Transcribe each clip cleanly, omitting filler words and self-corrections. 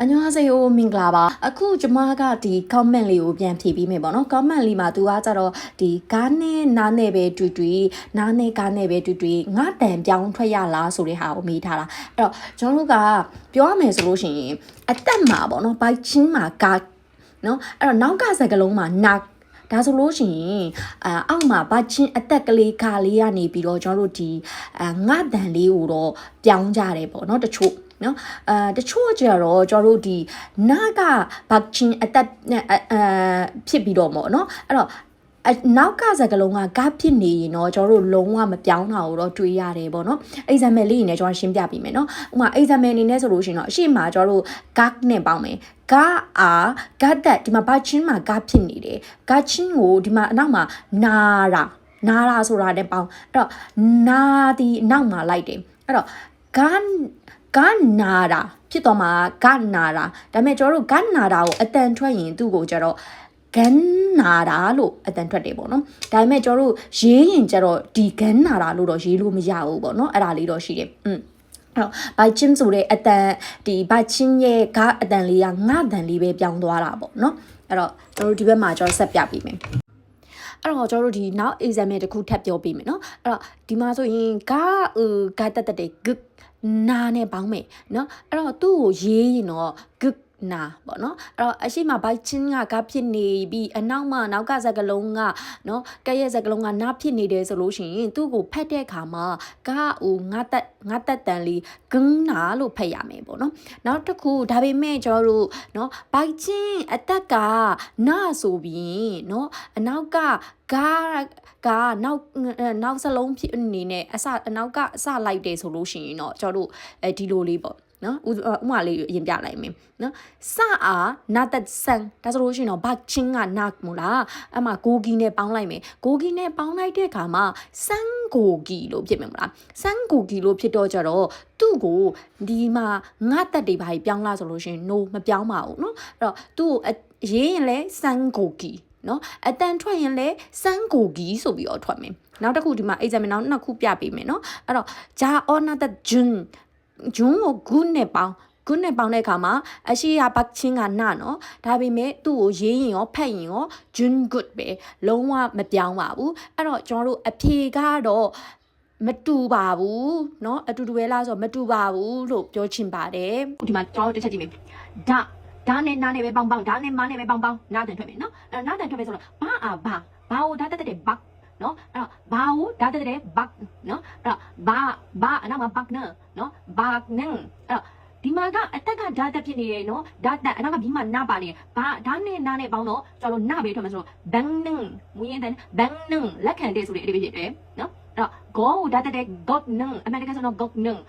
안녕하세요 민글라바အခုကျမကဒီ comment လေးကိုပြန်ဖြေပေးမယ်ပေါ့နော် comment လေးမှာသူကကြတော့ဒီကားနဲ့နားနဲ့ပဲတွေ့နားနဲ့ကားနဲ့ပဲတွေ့ငါတန်ပြောင်းထွက်ရလားဆိုတဲ့ဟာကိုမေးထားတာအဲ့တော့ကျွန်တော်တို့ကပြောရမယ်ဆိုလို့ရှိရင်အသက်မှာပေါ့နော်ဘိုက်ချင်းမှာကားနော်အဲ့တော့နောက်ကစကလုံးမှာနာဒါဆိုလို့ရှိရင်အောက်မှာဘချင်းအသက်ကလေးခါလေးကနေပြီးတော့ကျွန်တော်တို့ဒီငါတန်လေးကိုတော့ပြောင်းကြတယ်ပေါ့နော်တချို့နော်တချို့ကျတော့ကျွန်တော်တို့ဒီနာကဘချင်းအသက်ဖြစ်ပြီးတော့ပေါ့နော်အဲ့တော့နောက်ကစကလုံးကကားဖြစ်နေရင်တော့ကျွန်တော်တို့လုံးဝမပြောင်းတာကိုတော့တွေးရတယ်ပေါ့နော် example လေးနဲ့ကျွန်တော်ရှင်းပြပေးမယ်နော်ဥပမာ example အနေနဲ့ဆိုလို့ရှိရင်တော့အရှိမကျွန်တော်တို့ကားနဲ့ပေါင်းမယ်ကားတက်ဒီမှာဘာချင်းမှာကားဖြစ်နေတယ်ကားချင်းကိုဒီမှာအနောက်မှာနာတာဆိုတာနဲ့ပေါင်းအဲ့တော့နာဒီအနောက်မှာလိုက်တယ်အဲ့တော့ကားနာတာဖြစ်တော့မှာကားနာတာဒါပေမဲ့ကျွန်တော်တို့ကားနာတာကိုအတန်ထွက်ရင်သူ့ကိုကျတော့ကန်နာတာလို့အတန်ထွက်တယ်ပေါ့နော်ဒါပေမဲ့ကျွန်တော်တို့ရေးရင်ကျတော့ဒီကန်နာတာလို့တော့ရေးလို့မရဘူးပေါ့နော်အဲ့ဒါလေးတော့ရှိတယ်အဲ့တော့ဘိုက်ချင်းဆိုတဲ့အတန်ဒီဘိုက်ချင်းရဲ့ကားအတန်လေးကငါတန်လေးပဲပြောင်းသွားတာပေါ့နော်အဲ့တော့ကျွန်တော်တို့ဒီဘက်မှာကျွန်တော်ဆက်ပြပေးမယ်အဲ့တော့ကျွန်တော်တို့ဒီနောက် example တစ်ခုထပ်ပြောပေးမယ်နော်အဲ့တော့ဒီမှာဆိုရင်ကားတက်တဲ့ good နာနဲ့ပေါင်းမယ်နော်အဲ့တော့သူ့ကိုရေးရင်တော့ good နာပေါ့နော်အဲ့တော့အရှိမဘိုက်ချင်းကဖြစ်နေပြီးအနောက်ကစကလုံးကနော်ကဲရဲ့စကလုံးကနားဖြစ်နေတယ်ဆိုလို့ရှိရင်သူ့ကိုဖတ်တဲ့အခါမှာငါတက်တန်လေးဂင်းနာလို့ဖတ်ရမယ်ပေါ့နော်နောက်တစ်ခုဒါပေမဲ့ကျွန်တော်တို့နော်ဘိုက်ချင်းအသက်ကနာဆိုပြီးနော်အနောက်ကနောက်စလုံးဖြစ်အနေနဲ့အနောက်ကလိုက်တယ်ဆိုလို့ရှိရင်တော့ကျွန်တော်တို့ဒီလိုလေးပေါ့နော်ဥမာလေးအရင်ပြလိုက်မယ်နော်စနာတက်ဆန်ဒါဆိုလို့ရှိရင်တော့ဘတ်ချင်းကနာမို့လားအမှကိုဂီနဲ့ပေါင်းလိုက်မယ်ကိုဂီနဲ့ပေါင်းလိုက်တဲ့အခါမှာစန်ကိုဂီလို့ဖြစ်မယ်မလားစန်ကိုဂီလို့ဖြစ်တော့ကြတော့သူ့ကိုဒီမှာငါတက်တွေဘာကြီးပြောင်းလာဆိုလို့ရှိရင် no မပြောင်းပါဘူးနော်အဲ့တော့သူ့ကိုရေးရင်လဲစန်ကိုဂီနော်အတန်ထွက်ရင်လဲစန်ကိုဂီဆိုပြီးတော့ထွက်မယ်နောက်တစ်ခုဒီမှာ example နောက်နှစ်ခုပြပေးမယ်နော်အဲ့တော့ဂျာအော်နာတက်ဂျွန်းကိုဂုနဲ့ပေါင်းတဲ့အခါမှာအရှိရဘတ်ချင်းကနာနော်ဒါပေမဲ့သူ့ကိုရေးရင်ရောဖတ်ရင်ရော jun good ပဲလုံးဝမပြောင်းပါဘူးအဲ့တော့ကျွန်တော်တို့အဖြေကတော့မတူပါဘူးเนาะအတူတူပဲလားဆိုတော့မတူပါဘူးလို့ပြောချင်ပါတယ်ဒီမှာကျွန်တော်တို့တစ်ချက်ကြည့်မယ်ဒါနဲ့နားနဲ့ပဲပေါင်းဒါနဲ့မနဲ့ပဲပေါင်းနားတန်ထွက်မယ်เนาะအဲ့နားတန်ထွက်မယ်ဆိုတော့ဘာကိုဒါတက်တဲ့ဘတ်နော်အဲ့တော့ဘာကိုဒါတက်တဲ့ဘတ်နော်အဲ့တော့ဘာအနောက်မှာဘတ်နော်ဘတ်နင်းအဲ့တော့ဒီမှာကအတက်ကဒါတက်ဖြစ်နေတယ်နော်ဒါတက်အနောက်ကဒီမှာနာပါနေဘာဒါနဲ့နာနဲ့ပေါင်းတော့ကျွန်တော်နာပဲထွက်မှာဆိုတော့ဘန်နင်းမူရင်တဲ့ဘန်နင်းလက်ခံတဲ့ဆိုတဲ့အဓိပ္ပာယ်ဖြစ်တယ်နော်အဲ့တော့ go ဒါတက်တဲ့ got နင်းအမှန်တကယ်ဆိုတော့ got နင်း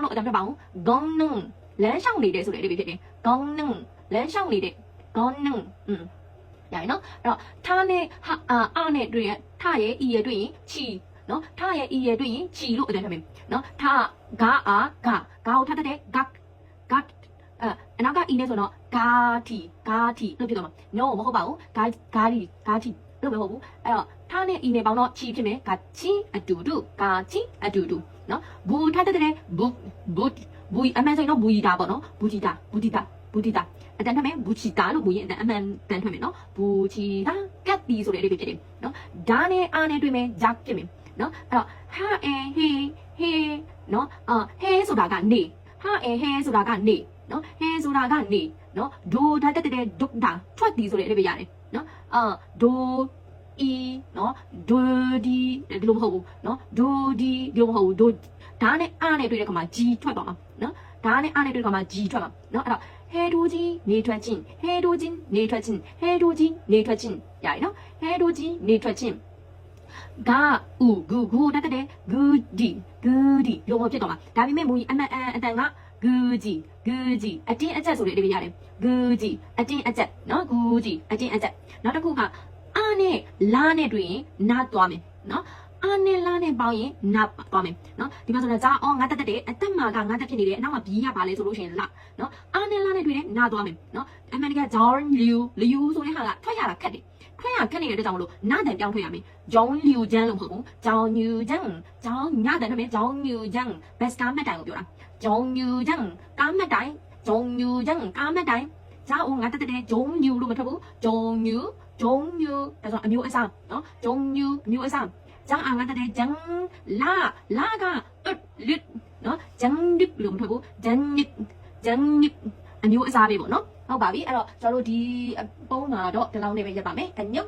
လို့အတမ်းပြပါအောင် gong နင်းလမ်းလျှောက်နေတဲ့ဆိုတဲ့အဓိပ္ပာယ်ဖြစ်တယ် gong နင်းလမ်းလျှောက်နေတဲ့ gong နင်းရတယ်နော်အဲ့တော့ထားနဲ့နဲ့တွေ့ရင်ထားရဲ့ဤရဲ့တွေ့ရင်ချီနော်ထားရဲ့ဤရဲ့တွေ့ရင်ချီလို့အတန်းထမယ်နော်ထားဂါကိုထားတဲ့ဂတ်အနောက်ကဤနဲ့ဆိုတော့ဂါတီလို့ဖြစ်တော့မှာ no မဟုတ်ပါဘူးဂါတီလို့ပဲဟုတ်ဘူးအဲ့တော့ထားနဲ့ဤနဲ့ပေါင်းတော့ချီဖြစ်မယ်ဂါချီအတူတူနော်ဘူထားတဲ့ဘူအမှန်ဆိုရင်တော့ဘူဂျီတာပေါ့နော်ဘူဂျီတာအတန်ထမယ်ဘူချီတာလို့ဘူရင်အမှန်တန်ထွက်မယ်နော်ဘူချီတာကတ်တီဆိုတဲ့အဓိပ္ပာယ်ဖြစ်တယ်နော်ဒါနဲ့အားနဲ့တွေ့မယ်ဂျက်ဖြစ်မယ်နော်အဲ့တော့ဟာဟေနော်ဟေဆိုတာကနေဟာဟေဆိုတာကနေနော်ဟေဆိုတာကနေနော်ဒိုဒါတက်တဲ့ဒုတ်တာထွက်တီဆိုတဲ့အဓိပ္ပာယ်ရတယ်နော်ဒိုအီနော်ဒိုဒီဒီလိုမဟုတ်ဘူးနော်ဒိုဒီဒီလိုမဟုတ်ဘူးဒိုဒါနဲ့အားနဲ့တွေ့တဲ့ခါမှာဂျီထွက်သွားမှာနော်ဒါနဲ့အားနဲ့တွေ့တဲ့ခါမှာဂျီထွက်မှာနော်အဲ့တော့黑土鸡没ထွက်进黑土鸡没ထွက်进ရတယ်နော်ဟဲ土鸡没ထွက်进ဂါဂူတက်တဲ့ဂူဒီလို့ဖြစ်တော့မှာဒါပေမဲ့မူအတန်ကဂူဂျီအတင်းအကျပ်ဆိုတဲ့အဓိပ္ပာယ်ရတယ်ဂူဂျီအတင်းအကျပ်နော်ဂူဂျီအတင်းအကျပ်နောက်တစ်ခုကအာနဲ့လာနဲ့တွေ့ရင်နားသွားမယ်နော်အာနဲ့လာနဲ့ပေါင်းရင်နားသွားမယ်နော်ဒီမှာဆိုတော့ဂျာအော်ငါတက်တဲ့အတက်မှာကငါတက်ဖြစ်နေတယ်အနောက်မှာဘီးရပါလဲဆိုလို့ရှိရင်လာနော်အာနဲ့လာနဲ့တွေ့ရင်နားသွားမယ်နော်အမှန်တကယ်ဂျောင်းလျူဆိုတဲ့ဟာကထွက်ရတာခက်တယ်ထွက်ရခက်နေတဲ့အတွက်ကြောင့်မလို့နားတန်ပြောင်းထွက်ရမယ်ဂျောင်းလျူချမ်းလို့မဟုတ်ဘူးဂျောင်းညူချမ်းညတန်ထွက်မယ်ဂျောင်းညူချမ်းဘက်စကားမှတ်တိုင်ကိုပြောတာဂျောင်းညူချမ်းကားမှတ်တိုင် 종류 장 까매다이 자오 나타때 종류로 못하고 종류 그래서 묘의 삶 종류 묘의 삶 장아 나타때 장라 라가 릇 장립로 못하고 장립 묘의 삶이 뭐နော်ဟုတ်ပါပြီအဲ့တော့ကျွန်တော်တို့ဒီပုံမှာတော့ဒီလောက်နေပဲရပါမယ်အညွတ်